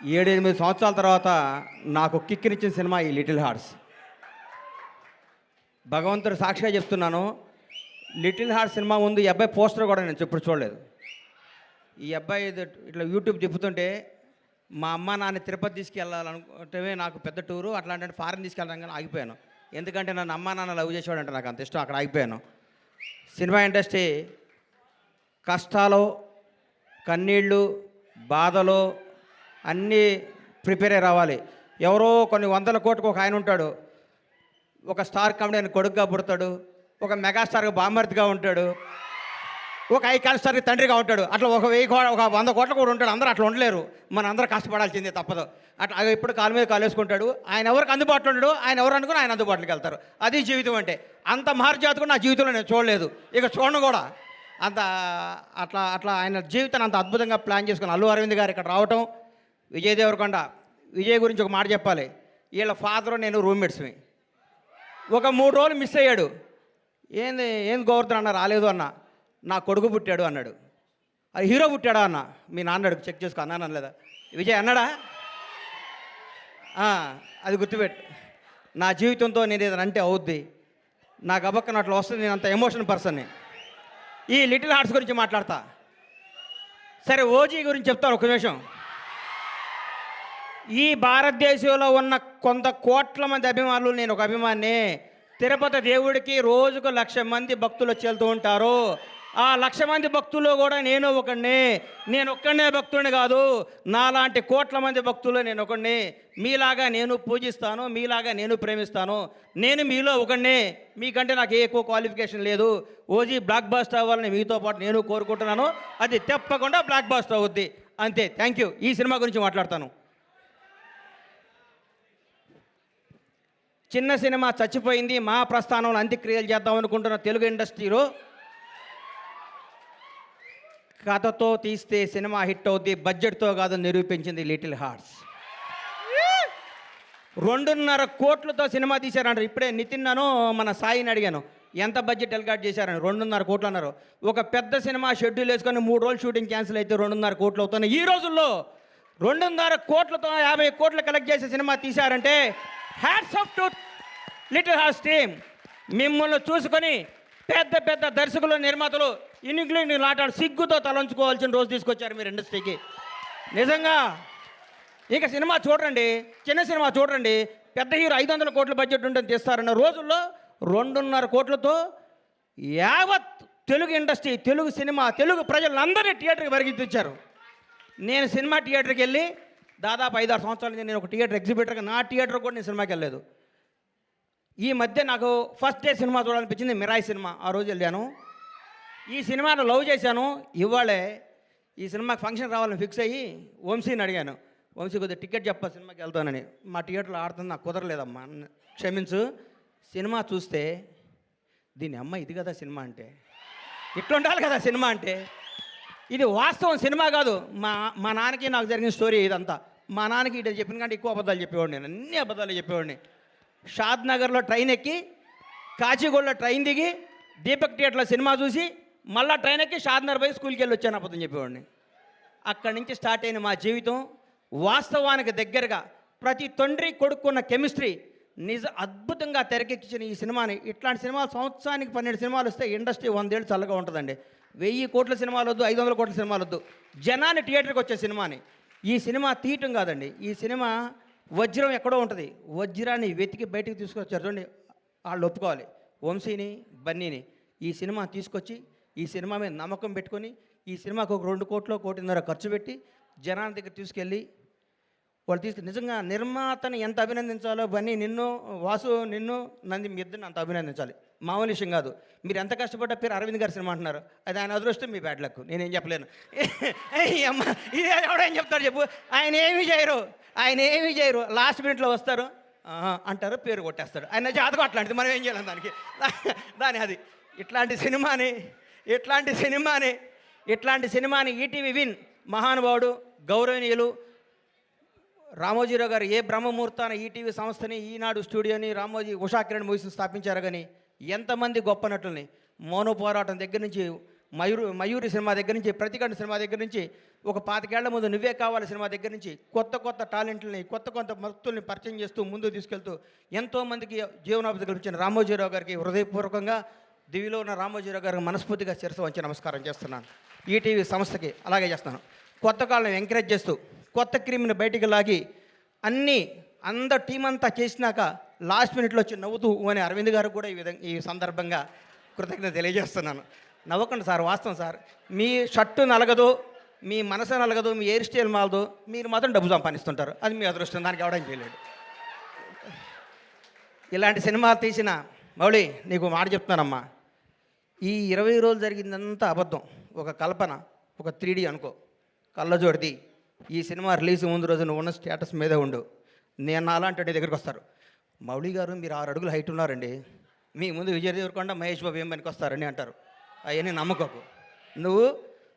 7-8 సంవత్సరాల తర్వాత నాకు కిక్కినిచ్చిన సినిమా ఈ లిటిల్ హార్ట్స్. భగవంతుడు సాక్షిగా చెప్తున్నాను, లిటిల్ హార్ట్స్ సినిమా ముందు ఈ అబ్బాయి పోస్టర్ కూడా నేను ఎప్పుడు చూడలేదు. ఈ అబ్బాయి ఇట్లా యూట్యూబ్ తిప్పుతుంటే మా అమ్మ నాన్న తిరుపతి తీసుకెళ్ళాలనుకుంటే నాకు పెద్ద టూరు, అట్లాంటి ఫారెన్ తీసుకెళ్ళడం కానీ ఆగిపోయాను. ఎందుకంటే నన్ను అమ్మ నాన్న లవ్ చేసేవాడు అంటే నాకు అంత ఇష్టం, అక్కడ ఆగిపోయాను. సినిమా ఇండస్ట్రీ కష్టాలు, కన్నీళ్ళు, బాధలు అన్నీ ప్రిపేర్ అయ్యి రావాలి. ఎవరో కొన్ని 100 కోట్లకు ఒక ఆయన ఉంటాడు, ఒక స్టార్ కామెడీ కొడుకుగా పుడతాడు, ఒక మెగాస్టార్గా బామర్తిగా ఉంటాడు, ఒక ఐకాన్ స్టార్కి తండ్రిగా ఉంటాడు. అట్లా ఒక 100 కోట్ల కూడా ఉంటాడు. అందరూ అట్లా ఉండలేరు, మన అందరూ కష్టపడాల్సిందే తప్పదు. అట్లా ఇప్పుడు కాలు మీద కాలు వేసుకుంటాడు. ఆయన ఎవరికి అందుబాటులో ఉంటాడు, ఆయన ఎవరు అనుకుని ఆయన అందుబాటులోకి వెళ్తారు. అది జీవితం అంటే. అంత మహర్జాత్ కూడా నా జీవితంలో నేను చూడలేదు, ఇక చూడను కూడా. అంత అట్లా అట్లా ఆయన జీవితాన్ని అంత అద్భుతంగా ప్లాన్ చేసుకుని అల్లు అరవింద్ గారు ఇక్కడ రావటం. విజయ్ దేవరకొండ, విజయ్ గురించి ఒక మాట చెప్పాలి. వీళ్ళ ఫాదరు నేను రూమ్మేట్స్మి. ఒక 3 రోజులు మిస్ అయ్యాడు. ఏంది గోవర్ధన్ అన్న రాలేదు అన్న, నా కొడుకు పుట్టాడు అన్నాడు. అది హీరో పుట్టాడా అన్న, మీ నాన్నడు చెక్ చేసుకో అన్నాను అనలేదా? విజయ్ అన్నాడా? అది గుర్తుపెట్టు. నా జీవితంతో నేను ఏదైనా అంటే అవుద్ది, నాకు అబక్కన అట్లా వస్తుంది. నేను అంత ఎమోషనల్ పర్సన్ని. ఈ లిటిల్ హార్ట్స్ గురించి మాట్లాడతా. సరే, ఓజీ గురించి చెప్తాను ఒక నిమిషం. ఈ భారతదేశంలో ఉన్న కొంత కోట్ల మంది అభిమానులు, నేను ఒక అభిమాని. తిరుపతి దేవుడికి రోజుకు 1,00,000 మంది భక్తులు వచ్చి వెళ్తూ ఉంటారు. ఆ 1,00,000 మంది భక్తుల్లో కూడా నేను ఒకడిని. నేను ఒక్కడనే భక్తుడిని కాదు, నాలాంటి కోట్ల మంది భక్తులు నేను ఒకడిని. మీలాగా నేను పూజిస్తాను, మీలాగా నేను ప్రేమిస్తాను. నేను మీలో ఒకడిని, మీకంటే నాకు ఏ ఎక్కువ క్వాలిఫికేషన్ లేదు. ఓజీ బ్లాక్ బస్టర్ అవ్వాలని మీతో పాటు నేను కోరుకుంటున్నాను. అది తప్పకుండా బ్లాక్ బస్టర్ అవుద్ది, అంతే. Thank you. ఈ సినిమా గురించి మాట్లాడతాను. చిన్న సినిమా చచ్చిపోయింది, మా ప్రస్థానంలో అంత్యక్రియలు చేద్దాం అనుకుంటున్న తెలుగు ఇండస్ట్రీలో కథతో తీస్తే సినిమా హిట్ అవుద్ది, బడ్జెట్తో కాదు నిరూపించింది లిటిల్ హార్ట్స్. 2.5 కోట్లతో సినిమా తీశారంటారు. ఇప్పుడే నితిన్నను మన సాయిని అడిగాను, ఎంత బడ్జెట్ ఎల్గాట్ చేశారని. 2.5 కోట్లు అన్నారు. ఒక పెద్ద సినిమా షెడ్యూల్ వేసుకొని 3 రోజులు షూటింగ్ క్యాన్సిల్ అయితే 2.5 కోట్లు అవుతున్నాయి. ఈ రోజుల్లో 2.5 కోట్లతో 50 కోట్లు కలెక్ట్ చేసే సినిమా తీశారంటే hats off to little hearts team. మిమ్మల్ని చూసుకొని పెద్ద పెద్ద దర్శకులు, నిర్మాతలు ఇంగ్లీష్ నాటాడు సిగ్గుతో తలంచుకోవాల్సిన రోజు తీసుకొచ్చారు మీరు ఇండస్ట్రీకి. నిజంగా ఇక సినిమా చూడండి, చిన్న సినిమా చూడండి, పెద్ద హీరో 500 కోట్ల బడ్జెట్ ఉంటుంది తీస్తారన్న రోజుల్లో 2.5 కోట్లతో యావత్ తెలుగు ఇండస్ట్రీ, తెలుగు సినిమా, తెలుగు ప్రజలందరినీ థియేటర్కి పరిగెత్తించారు. నేను సినిమా థియేటర్కి వెళ్ళి దాదాపు 5-6 సంవత్సరాల నుంచి నేను ఒక థియేటర్ ఎగ్జిబిటర్గా, నా థియేటర్ కూడా నేను సినిమాకి వెళ్ళలేదు. ఈ మధ్య నాకు ఫస్ట్ డే సినిమా చూడాలనిపించింది, మిరాయి సినిమా. ఆ రోజు వెళ్ళాను. ఈ సినిమాను లవ్ చేశాను. ఇవాళే ఈ సినిమాకి ఫంక్షన్ రావాలని ఫిక్స్ అయ్యి వంశీని అడిగాను, వంశీ కొద్దిగా టికెట్ చెప్పా సినిమాకి వెళ్తానని. మా థియేటర్లో ఆడుతుంది, నాకు కుదరలేదమ్మా, క్షమించు. సినిమా చూస్తే దీని అమ్మ ఇది కదా సినిమా అంటే, ఇట్లా ఉండాలి కదా సినిమా అంటే. ఇది వాస్తవం, సినిమా కాదు. మా నాన్నకి నాకు జరిగిన స్టోరీ ఇదంతా. మా నాన్నకి ఇటు చెప్పిన కంటే ఎక్కువ అబద్ధాలు చెప్పేవాడిని, నేను అన్ని అబద్ధాలు చెప్పేవాడిని. షాద్ నగర్లో ట్రైన్ ఎక్కి, కాచిగూడలో ట్రైన్ దిగి, దీపక్ థియేటర్లో సినిమా చూసి, మళ్ళీ ట్రైన్ ఎక్కి షాద్ నగర్ పోయి స్కూల్కి వెళ్ళి వచ్చాను అబద్ధం చెప్పేవాడిని. అక్కడి నుంచి స్టార్ట్ అయిన మా జీవితం వాస్తవానికి దగ్గరగా, ప్రతి తండ్రి కొడుకున్న కెమిస్ట్రీ అద్భుతంగా తెరకెక్కించిన ఈ సినిమాని. ఇట్లాంటి సినిమాలు సంవత్సరానికి 12 సినిమాలు వస్తే ఇండస్ట్రీ 100 ఏళ్ళు చల్లగా ఉంటుందండి. 1000 కోట్ల సినిమాలు వద్దు, 500 కోట్ల సినిమాలు వద్దు, జనాన్ని థియేటర్కి వచ్చే సినిమాని. ఈ సినిమా తీయటం కాదండి, ఈ సినిమా వజ్రం ఎక్కడో ఉంటుంది, వజ్రాన్ని వెతికి బయటికి తీసుకొచ్చారు. చూడండి, వాళ్ళు ఒప్పుకోవాలి, వంశీని, బన్నీని. ఈ సినిమా తీసుకొచ్చి ఈ సినిమా మీద నమ్మకం పెట్టుకొని ఈ సినిమాకు ఒక 2 కోట్లు, 1.5 కోట్లు ఖర్చు పెట్టి జనాల దగ్గర తీసుకెళ్ళి వాళ్ళు నిజంగా నిర్మాతని ఎంత అభినందించాలో, బన్నీ నిన్ను, వాసు నిన్ను, నంది మీ ఇద్దరిని అంత అభినందించాలి. మామూలు విషయం కాదు. మీరు ఎంత కష్టపడ్డ పేరు అరవింద్ గారి సినిమా అంటున్నారు, అది ఆయన అదృష్టం, మీ బ్యాడ్ లక్, నేనేం చెప్పలేను. అమ్మ ఇది ఎవడేం చెప్తారు చెప్పు. ఆయన ఏమీ చేయరు, లాస్ట్ మినిట్లో వస్తారు అంటారు, పేరు కొట్టేస్తాడు. ఆయన జాతకం అట్లాంటిది, మనం ఏం చేయలేం దాని అది. ఇట్లాంటి సినిమాని ఈటీవీ విన్ మహానుభావుడు, గౌరవనీయులు రామోజీరావు గారు ఏ బ్రహ్మముహూర్తాన ఈటీవీ సంస్థని, ఈనాడు స్టూడియోని, రామోజీ ఉషా కిరణ్ మూవీస్ని స్థాపించారు. కానీ ఎంతమంది గొప్ప నటుల్ని, మౌన పోరాటం దగ్గర నుంచి మయూరి సినిమా దగ్గర నుంచి, ప్రతిఘటన సినిమా దగ్గర నుంచి, ఒక 25 ఏళ్ల ముందు నువ్వే కావాలి సినిమా దగ్గర నుంచి కొత్త టాలెంట్లని, కొత్త భక్తుల్ని పరిచయం చేస్తూ ముందుకు తీసుకెళ్తూ ఎంతోమందికి జీవనోపాధి కల్పించిన రామోజీరావు గారికి హృదయపూర్వకంగా, దివిలో ఉన్న రామోజీరావు గారికి మనస్ఫూర్తిగా శిరస్సు వంచి నమస్కారం చేస్తున్నాను. ఈటీవీ సంస్థకి అలాగే చేస్తాను. కొత్త కాళ్ళని ఎంకరేజ్ చేస్తూ కొత్త క్రీమ్ని బయటికి లాగి అందరు టీం అంతా చేసినాక లాస్ట్ మినిట్లో వచ్చి నవ్వుతూ అని అరవింద్ గారు కూడా ఈ సందర్భంగా కృతజ్ఞత తెలియజేస్తున్నాను. నవ్వకండి సార్, వాస్తవం సార్. మీ షర్టు నలగదు, మీ మనసు నలగదు, మీ హెయిర్ స్టైల్ మాలదు, మీరు మాత్రం డబ్బు సంపాదిస్తుంటారు. అది మీ అదృష్టం, దానికి ఎవడానికి చేయలేడు. ఇలాంటి సినిమా తీసిన మౌళి, నీకు మాట చెప్తున్నానమ్మా, ఈ 20 రోజులు జరిగిందంతా అబద్ధం, ఒక కల్పన, ఒక 3D అనుకో, కళ్ళజోడిది. ఈ సినిమా రిలీజ్ ముందు రోజు నువ్వు ఉన్న స్టేటస్ మీదే ఉండు. నేను అలాంటి నీ దగ్గరికి వస్తారు, మౌళి గారు మీరు 6 అడుగులు హైట్ ఉన్నారండి, మీ ముందు విజయ్ దేవరకొండ, మహేష్ బాబు ఏం పనికి వస్తారని అంటారు. అవన్నీ నమ్మకోకు. నువ్వు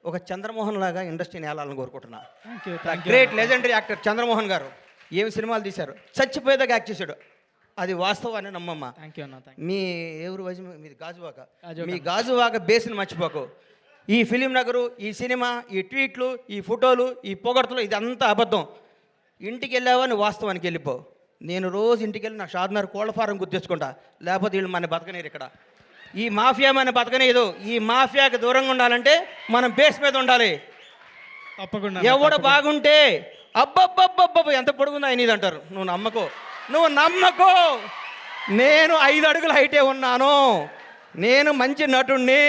ఒక చంద్రమోహన్ లాగా ఇండస్ట్రీని ఏలాలని కోరుకుంటున్నా. గ్రేట్ లెజెండరీ యాక్టర్ చంద్రమోహన్ గారు ఏమి సినిమాలు తీశారు, చచ్చిపోయేదాకా యాక్ట్ చేశాడు. అది వాస్తవాన్ని నమ్మమ్మ. మీ ఎవరు వయసు మీది గాజువాక, మీ గాజువాక బేస్ని మర్చిపోకు. ఈ ఫిలిం నగరు, ఈ సినిమా, ఈ ట్వీట్లు, ఈ ఫోటోలు, ఈ పొగడ్తలు, ఇదంతా అబద్ధం. ఇంటికి వెళ్ళావా నువ్వు వాస్తవానికి వెళ్ళిపో. నేను రోజు ఇంటికి వెళ్ళి నా షాద్నగర్ కోళ్ళ ఫారం గుర్తించుకుంటా, లేకపోతే వీళ్ళు మన బతకనేరు. ఇక్కడ ఈ మాఫియా మన బతకనేదు. ఈ మాఫియాకి దూరంగా ఉండాలంటే మనం బేస్ మీద ఉండాలి. తప్పకుండా ఎవడు బాగుంటే అబ్బబ్బబ్బబ్బ ఎంత పొడుగుందా నీది అంటారు. నువ్వు నమ్మకో. నేను 5 అడుగుల హైటే ఉన్నాను, నేను మంచి నటుణ్ణి,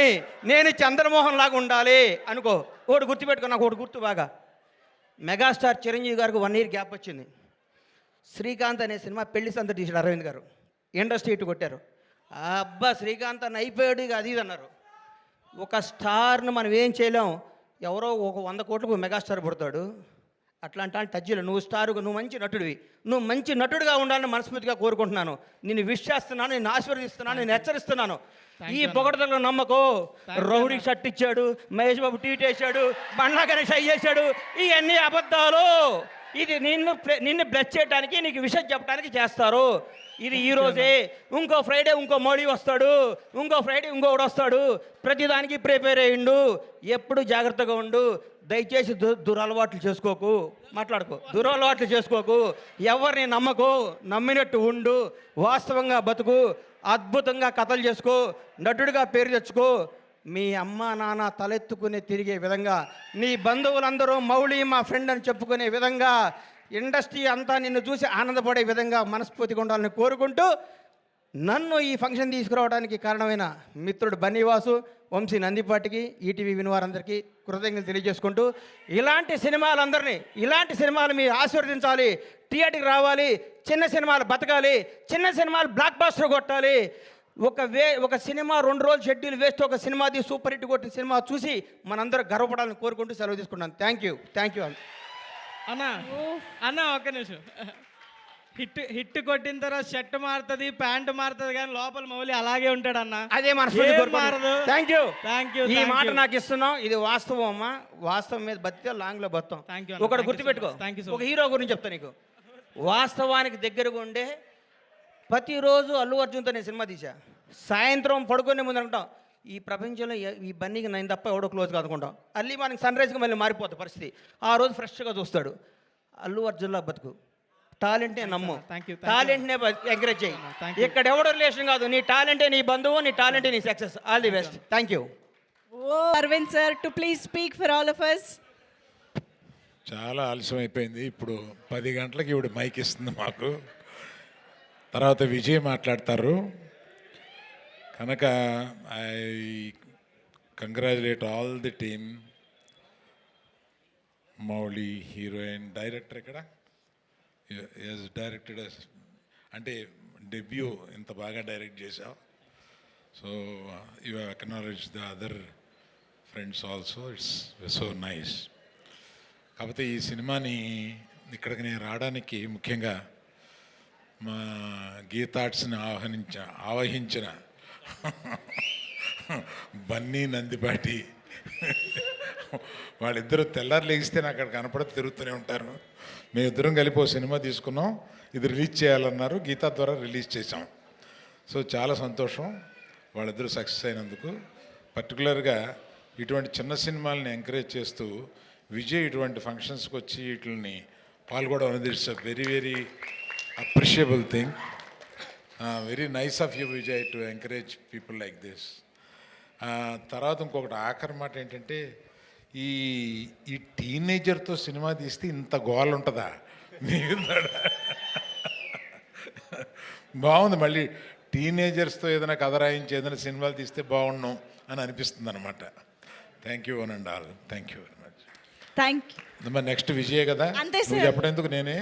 నేను చంద్రమోహన్ లాగా ఉండాలి అనుకో. ఒకటి గుర్తుపెట్టుకో, నాకు ఒకటి గుర్తు బాగా. మెగాస్టార్ చిరంజీవి గారికి 1 year గ్యాప్ వచ్చింది. శ్రీకాంత్ అనే సినిమా పెళ్లి సంత తీసాడు అరవింద్ గారు, ఇండస్ట్రీ ఇటు కొట్టారు. అబ్బా శ్రీకాంత్ అని అయిపోయాడు, ఇక అది అన్నారు. ఒక స్టార్ను మనం ఏం చేయలేం. ఎవరో ఒక 100 కోట్లకు మెగాస్టార్ పుడతాడు. అట్లాంటి టచ్లో నువ్వు స్టారుగా, నువ్వు మంచి నటుడివి, నువ్వు మంచి నటుడిగా ఉండాలని మనస్ఫూర్తిగా కోరుకుంటున్నాను. నిన్ను విష్ చేస్తున్నాను, నిన్ను ఆశీర్వదిస్తున్నాను, నేను హెచ్చరిస్తున్నాను. ఈ పొగడతలో నమ్మకో. రౌడీ షర్ట్ ఇచ్చాడు, మహేష్ బాబు ట్వీట్ వేసాడు, బండ్లా గణేష్ అయ్యేసాడు, ఇవన్నీ అబద్ధాలు. ఇది నిన్ను బ్లెస్ చేయడానికి, నీకు విషయం చెప్పడానికి చేస్తారు. ఇది ఈరోజే, ఇంకో ఫ్రైడే ఇంకో మోడీ వస్తాడు, ఇంకో ఫ్రైడే ఇంకొకడు వస్తాడు. ప్రతిదానికి ప్రిపేర్ అయ్యిండు. ఎప్పుడు జాగ్రత్తగా ఉండు. దయచేసి దురలవాట్లు చేసుకోకు, దురలవాట్లు చేసుకోకు. ఎవరిని నమ్మకు, నమ్మినట్టు ఉండు, వాస్తవంగా బతుకు, అద్భుతంగా కథలు చేసుకో, నటుడిగా పేరు తెచ్చుకో. మీ అమ్మ నాన్న తలెత్తుకునే తిరిగే విధంగా, నీ బంధువులందరూ మౌళి మా ఫ్రెండ్ అని చెప్పుకునే విధంగా, ఇండస్ట్రీ అంతా నిన్ను చూసి ఆనందపడే విధంగా మనస్ఫూర్తిగా ఉండాలని కోరుకుంటూ, నన్ను ఈ ఫంక్షన్ తీసుకురావడానికి కారణమైన మిత్రుడు బన్నీవాసు, వంశీ నందిపాటికి, ఈటీవీ వినివారందరికీ కృతజ్ఞతలు తెలియజేసుకుంటూ, ఇలాంటి సినిమాలు మీరు ఆశీర్వదించాలి, థియేటర్కి రావాలి, చిన్న సినిమాలు బతకాలి, చిన్న సినిమాలు బ్లాక్ బాస్టర్ కొట్టాలి. ఒక సినిమా 2 రోజులు షెడ్యూల్ వేస్ట్, ఒక సినిమాది సూపర్ హిట్ కొట్టిన సినిమా చూసి మనందరూ గర్వపడాలని కోరుకుంటూ సెలవు తీసుకుంటాను. థ్యాంక్ యూ అన్న ఒక్క నిమిషం. హిట్ కొట్టిన తర్వాత షర్ట్ మారుతుంది, ప్యాంట్ మారుతుంది, కానీ లోపల మౌలి అలాగే ఉంటాడు అన్న. అదే మారదు. Thank you. ఈ మాట నాకు ఇస్తున్నావు, ఇది వాస్తవం అమ్మా. వాస్తవం మీద బతికే లాంగ్లో బతాం. ఒకటి గుర్తుపెట్టుకో. ఒక హీరో గురించి చెప్తా నీకు. వాస్తవానికి దగ్గరగా ఉండే ప్రతిరోజు అల్లు అర్జున్తో నేను సినిమా తీసా. సాయంత్రం పడుకునే ముందు అనుకుంటాం, ఈ ప్రపంచంలో ఈ బన్నీకి నేను తప్ప ఎవడో క్లోజ్ కాదుకుంటాం. అల్లి మనకి సన్ రైజ్కి మళ్ళీ మారిపోతుంది పరిస్థితి. ఆ రోజు ఫ్రెష్గా చూస్తాడు. అల్లు అర్జున్లా బతుకు, టాలెంటే నమ్ము, టాలెంట్నే ఎంకరేజ్ చేయి. ఇక్కడ ఎవడో రిలేషన్ కాదు, నీ టాలెంటే నీ బంధువు, నీ టాలెంటే నీ success. All the best. Thank you. Arvind sir, to please speak for all of us. చాలా ఆలస్యం అయిపోయింది. ఇప్పుడు 10 గంటలకి ఇవిడ మైక్ ఇస్తుంది మాకు. తర్వాత విజయ్ మాట్లాడతారు కనుక I congratulate all the team. Mouli heroine, director ఇక్కడ డైరెక్టెడ్ అంటే డెబ్యూ ఇంత బాగా డైరెక్ట్ చేసావు. So you acknowledge the other friends also, it's so nice. కాకపోతే ఈ సినిమాని ఇక్కడికి నేను రావడానికి ముఖ్యంగా మా గీతార్ట్స్ని ఆవహించిన బన్నీ నందిపాటి, వాళ్ళిద్దరూ తెల్లారు లెగిస్తే నాకు అక్కడ కనపడి తిరుగుతూనే ఉంటారు. మేమిద్దరం కలిపి ఓ సినిమా తీసుకున్నాం, ఇది రిలీజ్ చేయాలన్నారు, గీతా ద్వారా రిలీజ్ చేసాం. సో చాలా సంతోషం వాళ్ళిద్దరూ సక్సెస్ అయినందుకు. పర్టికులర్గా ఇటువంటి చిన్న సినిమాలని ఎంకరేజ్ చేస్తూ విజయ్ ఇటువంటి ఫంక్షన్స్కి వచ్చి వీటిని పాల్గొనడం అనేది it's a very very appreciable thing. Very nice of you Vijay to encourage people like this. తర్వాత ఇంకొకటి ఆఖరి మాట ఏంటంటే ఈ ఈ టీనేజర్తో సినిమా తీస్తే ఇంత గోల్ ఉంటుందా బాగుంది. మళ్ళీ టీనేజర్స్తో ఏదైనా కథ రాయించి ఏదైనా సినిమాలు తీస్తే బాగున్నాం అని అనిపిస్తుంది అనమాట. Thank you one and all. Thank you very much. Thank you. Next విజయే కదా, అంతే నువ్వు సార్. చెప్పడం ఎందుకు నేనే